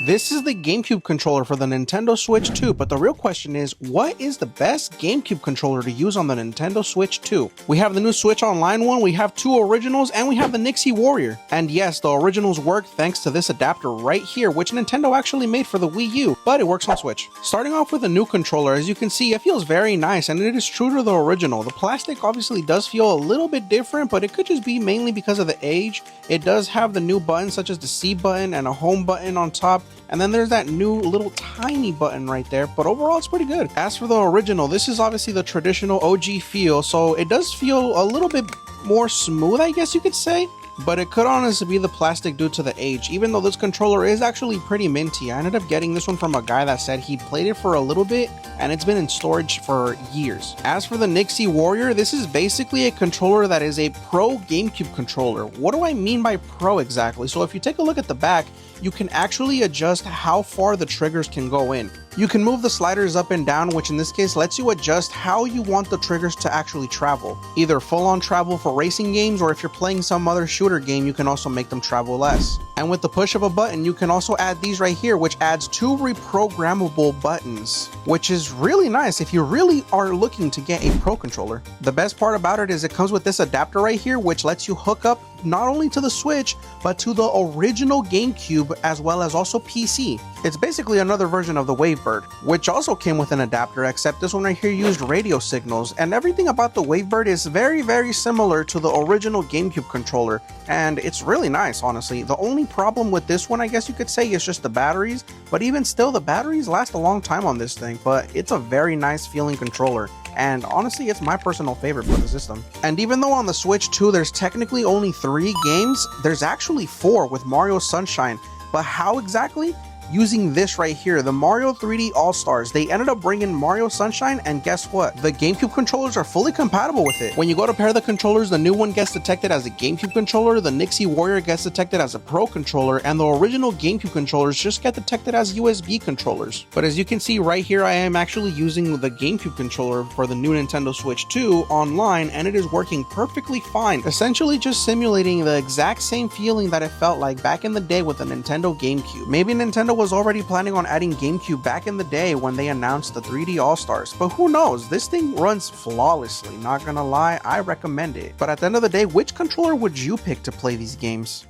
This is the GameCube controller for the Nintendo Switch 2, but the real question is, what is the best GameCube controller to use on the Nintendo Switch 2? We have the new Switch Online one, we have two originals, and we have the Nixie Warrior. And yes, the originals work thanks to this adapter right here, which Nintendo actually made for the Wii U, but it works on Switch. Starting off with the new controller, as you can see, it feels very nice, and it is true to the original. The plastic obviously does feel a little bit different, but it could just be mainly because of the age. It does have the new buttons such as the C button and a home button on top, and then there's that new little tiny button right there, but overall it's pretty good. As for the original, this is obviously the traditional OG feel, so it does feel a little bit more smooth, I guess you could say. But it could honestly be the plastic due to the age, even though this controller is actually pretty minty. I ended up getting this one from a guy that said he played it for a little bit and it's been in storage for years. As for the Nixie Warrior, this is basically a controller that is a pro GameCube controller. What do I mean by pro exactly? So if you take a look at the back, you can actually adjust how far the triggers can go in. You can move the sliders up and down, which in this case lets you adjust how you want the triggers to actually travel. Either full-on travel for racing games, or if you're playing some other shooter game, you can also make them travel less. And with the push of a button, you can also add these right here, which adds two reprogrammable buttons, which is really nice if you really are looking to get a pro controller. The best part about it is it comes with this adapter right here, which lets you hook up not only to the Switch, but to the original GameCube, as well as also PC. It's basically another version of the WaveBird, which also came with an adapter, except this one right here used radio signals, and everything about the WaveBird is very similar to the original GameCube controller, and it's really nice, honestly. The only problem with this one, I guess you could say, is just the batteries, but even still, the batteries last a long time on this thing, but it's a very nice feeling controller. And honestly, it's my personal favorite for the system. And even though on the Switch 2 there's technically only 3 games, there's actually 4 with Mario Sunshine. But how exactly? Using this right here, the Mario 3D All-Stars. They ended up bringing Mario Sunshine, and guess what? The GameCube controllers are fully compatible with it. When you go to pair the controllers, the new one gets detected as a GameCube controller, the Nixie Warrior gets detected as a Pro controller, and the original GameCube controllers just get detected as USB controllers. But as you can see right here, I am actually using the GameCube controller for the new Nintendo Switch 2 online, and it is working perfectly fine, essentially just simulating the exact same feeling that it felt like back in the day with the Nintendo GameCube. Maybe Nintendo was already planning on adding GameCube back in the day when they announced the 3D All-Stars, but who knows, this thing runs flawlessly, not gonna lie, I recommend it. But at the end of the day, which controller would you pick to play these games?